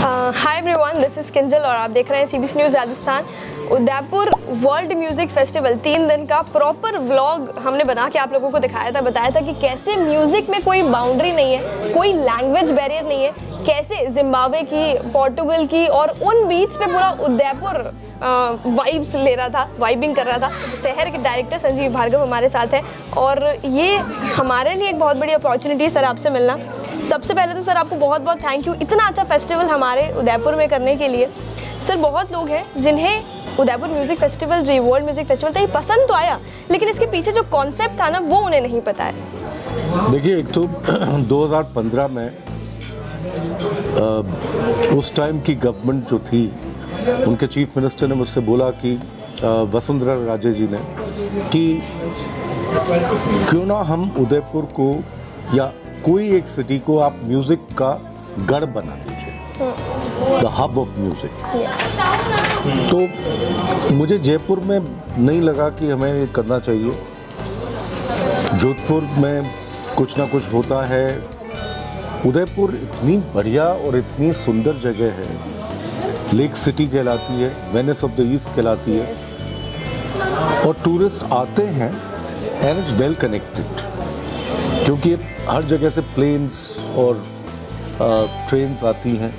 Hi everyone, this is Kinjal और आप देख रहे हैं CBC news Rajasthan. Udaipur world music festival 3 दिन का प्रॉपर व्लॉग हमने बना के आप लोगों को दिखाया था, बताया था कि कैसे म्यूज़िक में कोई बाउंड्री नहीं है, कोई लैंग्वेज बैरियर नहीं है, कैसे जिम्बाब्वे की, पोर्टुगल की और उन बीच पे पूरा उदयपुर वाइब्स ले रहा था, वाइबिंग कर रहा था। शहर के डायरेक्टर संजीव भार्गव हमारे साथ हैं और ये हमारे लिए एक बहुत बड़ी अपॉर्चुनिटी है सर आपसे मिलना। सबसे पहले तो सर आपको बहुत बहुत थैंक यू इतना अच्छा फेस्टिवल हमारे उदयपुर में करने के लिए। सर बहुत लोग हैं जिन्हें उदयपुर म्यूज़िक फेस्टिवल, जी वर्ल्ड म्यूज़िक फेस्टिवल तो ये पसंद तो आया, लेकिन इसके पीछे जो कॉन्सेप्ट था ना वो उन्हें नहीं पता है। देखिए, एक तो 2015 में उस टाइम की गवर्नमेंट जो थी, उनके चीफ मिनिस्टर ने मुझसे बोला कि वसुंधरा राजे जी ने कि क्यों ना हम उदयपुर को या कोई एक सिटी को आप म्यूज़िक का गढ़ बना दीजिए, द हब ऑफ म्यूज़िक। तो मुझे जयपुर में नहीं लगा कि हमें ये करना चाहिए। जोधपुर में कुछ ना कुछ होता है, उदयपुर इतनी बढ़िया और इतनी सुंदर जगह है, लेक सिटी कहलाती है, वेनिस ऑफ द ईस्ट कहलाती है, और टूरिस्ट आते हैं एंड इट्स वेल कनेक्टेड, क्योंकि हर जगह से प्लेन्स और ट्रेन्स आती हैं।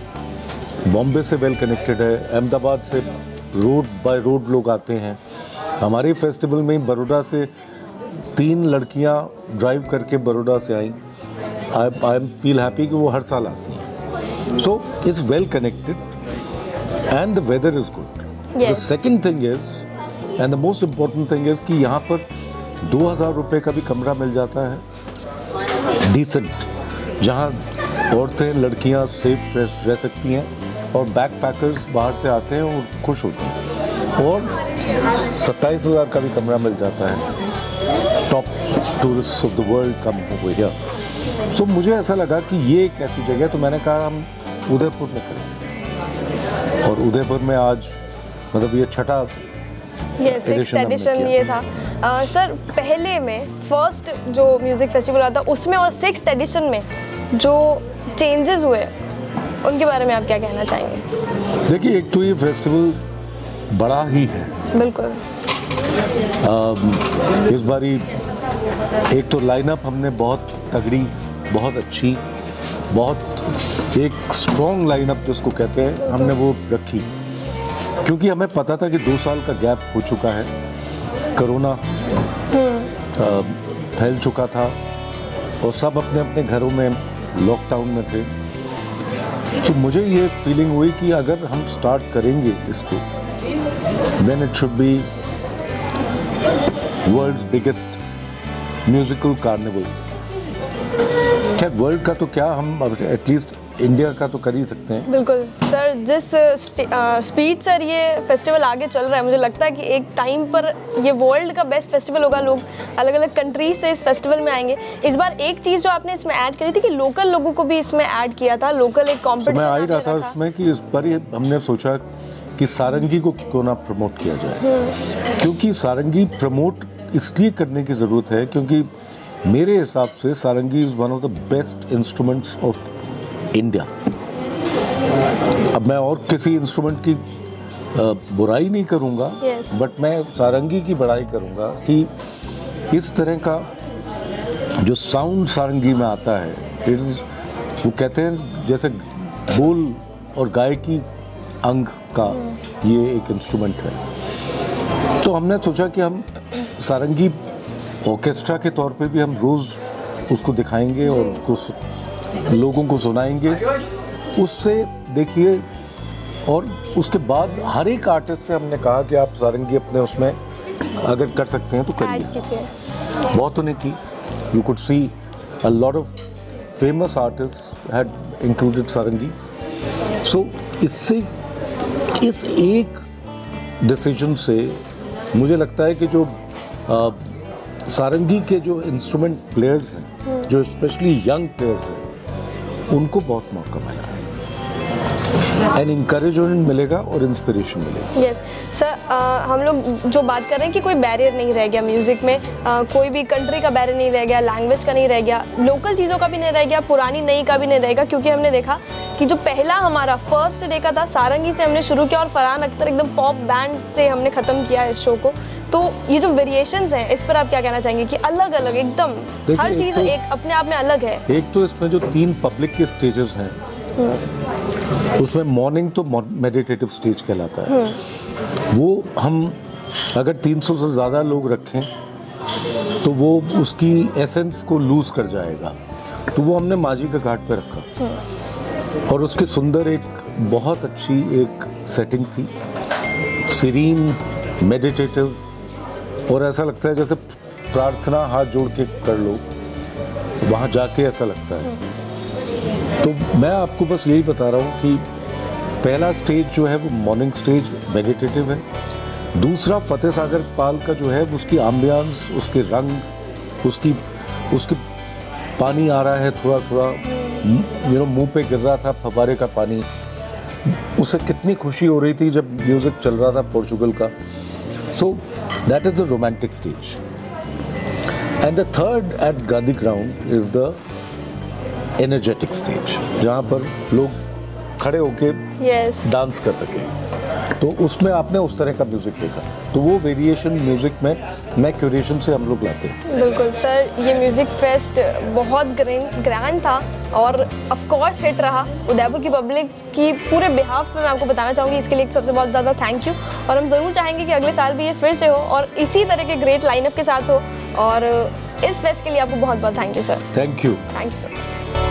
बॉम्बे से वेल कनेक्टेड है, अहमदाबाद से रोड बाय रोड लोग आते हैं। हमारे फेस्टिवल में बड़ौदा से 3 लड़कियां ड्राइव करके बड़ौदा से आई। आई एम फील हैप्पी कि वो हर साल आती हैं। So it's well connected and the weather is good. The second thing is and the most important thing is कि यहाँ पर 2000 रुपये का भी कमरा मिल जाता है, डिसेंट, जहाँ औरतें लड़कियाँ सेफ रह सकती हैं और बैक पैकर्स बाहर से आते हैं और खुश होते हैं। और 27,000 का भी कमरा मिल जाता है। Top tourist of the world come over here. So मुझे ऐसा लगा कि ये एक ऐसी जगह, तो मैंने कहा हम उदयपुर में करेंगे, और उदयपुर में आज मतलब ये छठा एडिशन ये था। सर पहले में फर्स्ट जो म्यूज़िक फेस्टिवल हुआ था उसमें और 6th एडिशन में जो चेंजेस हुए उनके बारे में आप क्या कहना चाहेंगे? देखिए, एक तो ये फेस्टिवल बड़ा ही है, बिल्कुल। इस बारी एक तो लाइनअप हमने बहुत तगड़ी, बहुत अच्छी, बहुत एक स्ट्रॉन्ग लाइनअप जिसको कहते हैं, हमने वो रखी, क्योंकि हमें पता था कि 2 साल का गैप हो चुका है, कोरोना फैल चुका था और सब अपने अपने घरों में लॉकडाउन में थे। तो मुझे ये फीलिंग हुई कि अगर हम स्टार्ट करेंगे इसको, then it should be world's biggest musical carnival. क्या वर्ल्ड का तो क्या, हम एटलीस्ट इंडिया का तो कर ही सकते हैं। बिल्कुल सर, जिस स्पीड सर ये फेस्टिवल आगे चल रहा है, मुझे लगता है कि एक टाइम पर ये वर्ल्ड का बेस्ट फेस्टिवल होगा। लोग अलग अलग कंट्रीज से इस फेस्टिवल में आएंगे। इस बार एक चीज़ जो आपने इसमें ऐड करी थी कि लोकल लोगों को भी इसमें ऐड किया था, लोकल एक कॉम्पिटिशन। मैं आ ही रहा था इसमें कि इस बार हमने सोचा कि सारंगी को क्यों ना प्रमोट किया जाए, क्योंकि सारंगी प्रमोट इसलिए करने की ज़रूरत है क्योंकि मेरे हिसाब से sarangi is one of the best instruments of India. अब मैं और किसी इंस्ट्रूमेंट की बुराई नहीं करूंगा, बट मैं सारंगी की बड़ाई करूंगा कि इस तरह का जो साउंड सारंगी में आता है, वो कहते हैं जैसे बोल और गायकी अंग का ये एक इंस्ट्रूमेंट है। तो हमने सोचा कि हम सारंगी ऑर्केस्ट्रा के तौर पे भी हम रोज़ उसको दिखाएंगे और उसको लोगों को सुनाएंगे। उससे देखिए, और उसके बाद हर एक आर्टिस्ट से हमने कहा कि आप सारंगी अपने उसमें अगर कर सकते हैं तो करिए। बहुत ने की, you could see a lot of famous artist had included sarangi. So इससे, इस एक डिसीजन से मुझे लगता है कि जो सारंगी के जो इंस्ट्रूमेंट प्लेयर्स हैं, जो स्पेशली यंग प्लेयर्स हैं, उनको बहुत मौका मिला है, एंड इंकरेजमेंट मिलेगा और इंस्पिरेशन मिलेगा। यस सर, हम लोग जो बात कर रहे हैं कि कोई बैरियर नहीं रह गया म्यूज़िक में, कोई भी कंट्री का बैरियर नहीं रह गया, लैंग्वेज का नहीं रह गया, लोकल चीज़ों का भी नहीं रह गया, पुरानी नई का भी नहीं रहेगा, क्योंकि हमने देखा कि जो पहला हमारा फर्स्ट डे का था, सारंगी से हमने शुरू किया और फरहान अख्तर एकदम पॉप बैंड से हमने ख़त्म किया इस शो को। तो ये जो वेरिएशंस हैं, इस पर आप क्या कहना चाहेंगे कि अलग अलग एकदम हर चीज़ एक अपने आप में अलग है? एक तो इसमें जो 3 पब्लिक के स्टेजेस हैं, उसमें मॉर्निंग तो मेडिटेटिव स्टेज कहलाता है। वो हम अगर 300 से ज़्यादा लोग रखें तो वो उसकी एसेंस को लूज कर जाएगा, तो वो हमने माझी के घाट पे रखा और उसकी सुंदर एक बहुत अच्छी एक सेटिंग थी, सीरीन, मेडिटेटिव, और ऐसा लगता है जैसे प्रार्थना हाथ जोड़ के कर लो, वहाँ जाके ऐसा लगता है। तो मैं आपको बस यही बता रहा हूँ कि पहला स्टेज जो है वो मॉर्निंग स्टेज मेडिटेटिव है, दूसरा फतेह सागर पाल का जो है उसकी एम्बियंस, उसके रंग, उसकी पानी आ रहा है थोड़ा थोड़ा, मुंह पे गिर रहा था फव्वारे का पानी, उसे कितनी खुशी हो रही थी जब म्यूजिक चल रहा था पोर्चुगल का। So that is the romantic stage. And the third at Gandhi ground is the energetic stage, जहाँ पर लोग खड़े होके डांस कर सके। तो उसमें आपने उस तरह का म्यूजिक देखा, तो वो वेरिएशन म्यूजिक में मैं क्यूरेशन से हम लोग लाते हैं। बिल्कुल सर, ये म्यूजिक फेस्ट बहुत ग्रैंड था और ऑफ कोर्स हिट रहा। उदयपुर की पब्लिक की पूरे बिहाफ में मैं आपको बताना चाहूँगी, इसके लिए सबसे बहुत ज़्यादा थैंक यू। और हम ज़रूर चाहेंगे कि अगले साल भी ये फिर से हो और इसी तरह के ग्रेट लाइनअप के साथ हो, और इस फेस्ट के लिए आपको बहुत बहुत thank you sir. Thank you so much.